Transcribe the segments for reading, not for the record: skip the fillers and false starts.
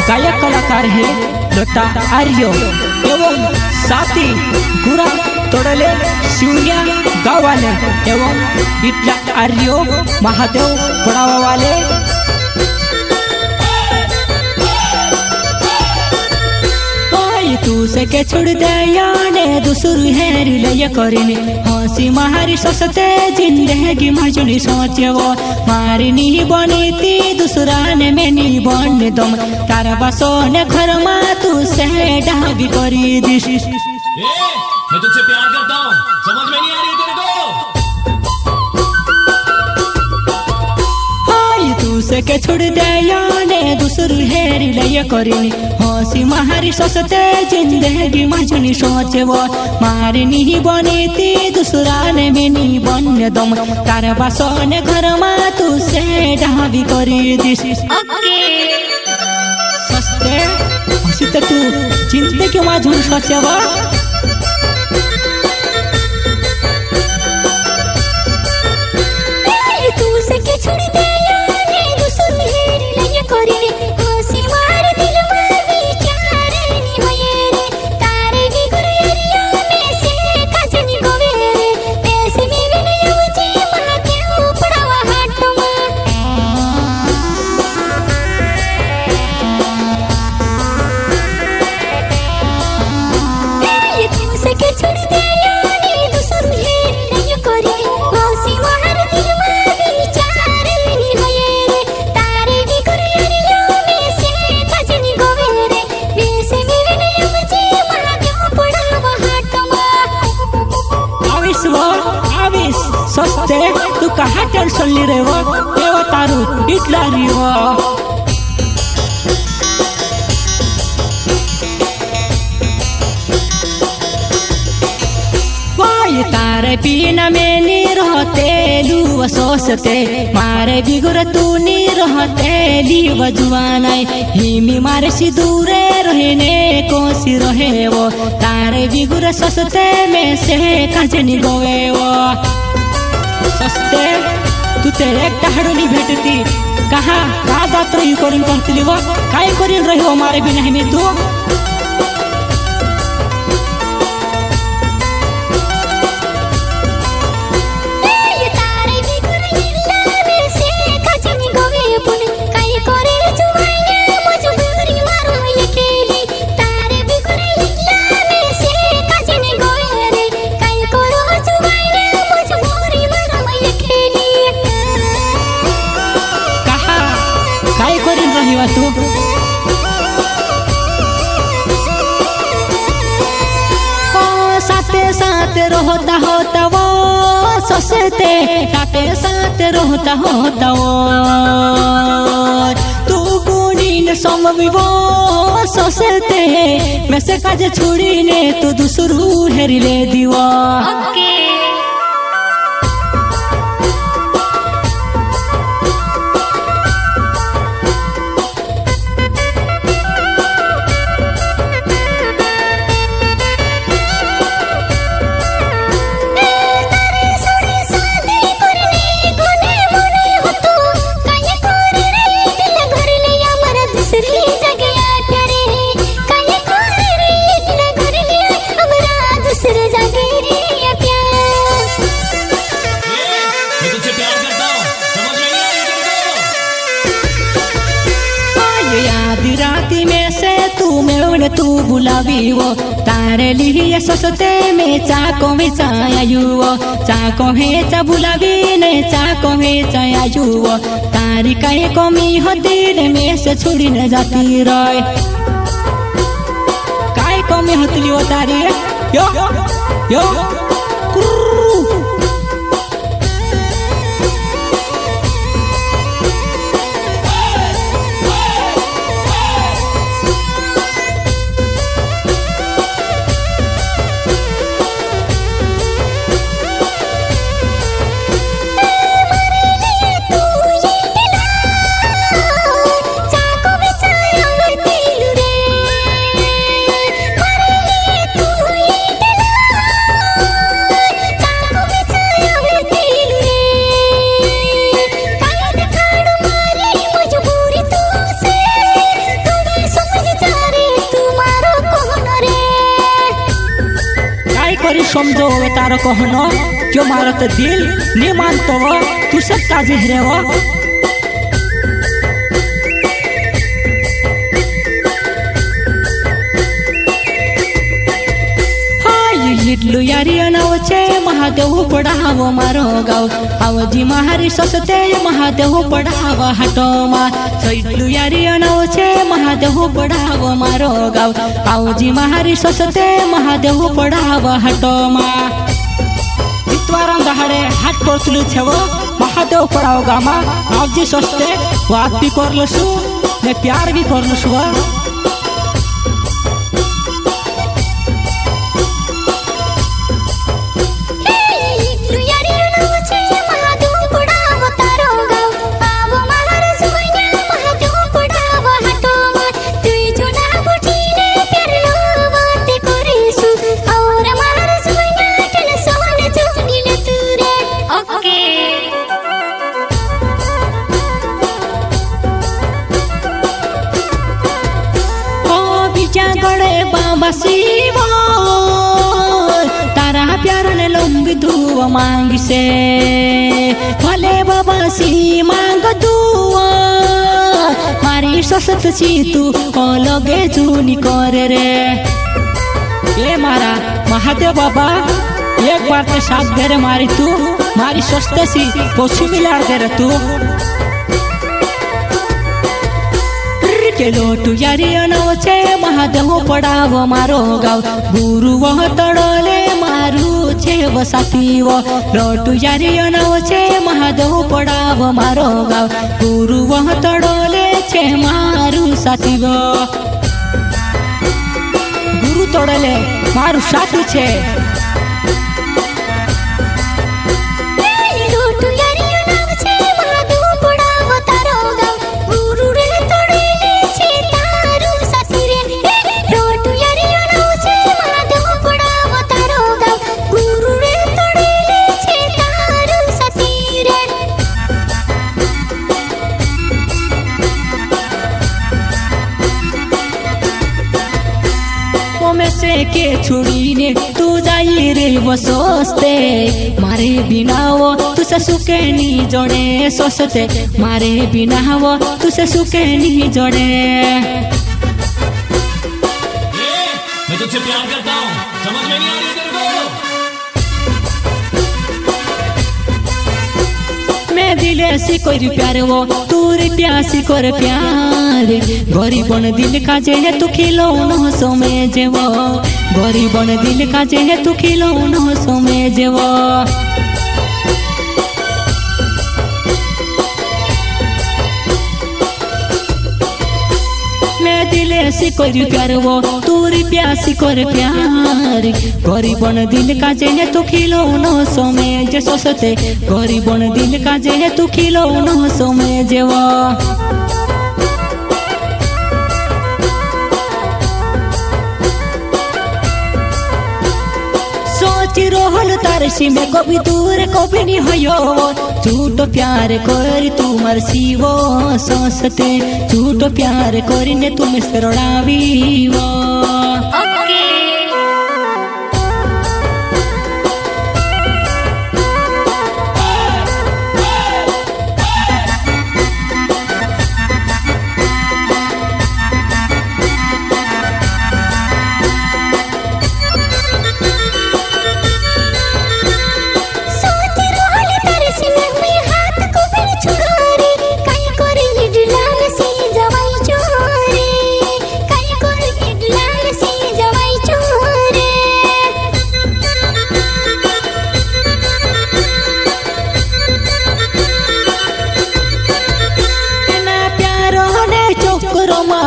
गायक कलाकार है लता आर्य एवं साथी गुरा तोडले शिवया गाववाले एवं इटला आर्य महादेव पड़ावाले तू से के छोड़ दे याने दूसरी हेरी ले करिने हंसी मारी ससते जिंदगी मजनी सोचेवो मारी नी बनीती दूसरा ने में नी बन दम तारा बसो ने घर मा तू से डाबी करी दिस मैं तुझसे प्यार करता हूँ समझ में नहीं आ रही तेरे को तू से के छोड़ दे याने दूसरी हेरी ले करिने हंसी मारी ससते जिंदगी मजनी सोचेवो मारी नी बनीती दूसरा ने में नी बन दम तारा बसो ने घर मा तू से डाबी करी दिस सस्ते हंसी तू जिंदगी मजनी सोचेवो सस्ते तू कहाँ टेंशन ली रे वो देवा तारू इटला री वो वाई तारे पीना में नी रहते लुवा सोचते मारे बिगुर तू नी रहते लीवा जुआनाई हिमी मारे सी दूरे रहने कोसी रहे वो तारे बिगुर सस्ते में से काजनी गोवे वो सस्ते तू तेरे एक टहडोली भेटती कहाँ दादा यू करून कहतली वो काय करीन रही हो हमारे बिना में तू तू साथे साथे रहता होता वो ससते साथे साथे रहता होता वो तू गुणी ने समवी वो ससते मैं से काजे छुड़ी ने तू दूसरू हेरी ले दीवा राती में से तू मेवने तू बुलावी वो तारे लिए सस्ते में चाको में चायू वो चाको है चा बुलावी ने चाको है चायू वो तारी कहीं कमी होती रे में से छुड़ी न जाती रोय काय कमी होती वो तारी यो यो समझो तारो कहनो क्यों मारो तो दिल नहीं मानतो वो तू सब काजे रे वो हिटलू यारी अनावचे महादेव पडावो मारो गाव आवजी महारी ससते महादेव पडावो हाटोमा हिटलू यारी अनावचे महादेव पडावो मारो गाव आवजी महारी ससते महादेव पडावो हाटोमा इतवारां दहाडे हाट करतलू छेवो महादेव पडावो गामा आवजी ससते वाद भी करलसु ने प्यार भी करलसु बाबा शिव तारा प्यार ने लंबी दुआ मांगी से भले बाबा सी मांग दुआ मारी ससत सी तू लगे जूनी करे रे ये मारा महादेव बाबा एक बार तो साथ दे रे मारी तू मारी सस्ते सी पोछी मिला दे रे तू के लोटू यारी अनवचे महादेव पडावो मारो गाव गुरु वह तड़ले मारू छे बसाती वो लोटू यारी अनवचे महादेव पडावो मारो गाव गुरु वह तड़ले छे मारू साथी वो गुरु तड़ले मारू साथी छे से के छुड़ी ने तू जाई रे वो सोचते मारे बिना वो तुसे सुखे नहीं जोड़े सोचते मारे बिना वो तुसे सुखे नहीं जोड़े मैं तुझसे प्यार करता हूँ समझ में नहीं आ रही तेरे को मैं दिले सी कोई प्यार वो तूरी प्यासी कर प्यार गरीबन दिल का जे है तू खिलौनो सोमे जेवो गरीबन दिल का जे है तू खिलौनो सोमे जेवो मैं दिले सी कोई प्यार वो तूरी प्यासी कर प्यार गरीबन दिल का जे है तू खिलौनो सोमे जे सोसते गरीबन दिल का जे है तू खिलौनो सोमे जेवो रोहल तारसी में कभी दूर कभी नहीं हो झूठ प्यार कर तुमार शिव सोसते झूठ प्यार करने तुम सरड़ावी वो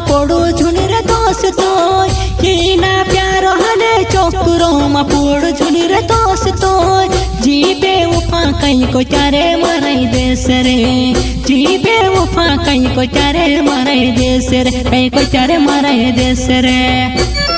पड़ो झुनरे दोस्तो ये ना प्यार हने चोकरों में पड़ो झुनरे दोस्तो जीबे उफा कहीं को चारे मराई देश रे जीबे उफा कहीं को चारे मराई देश रे कहीं को चारे मराई देश रे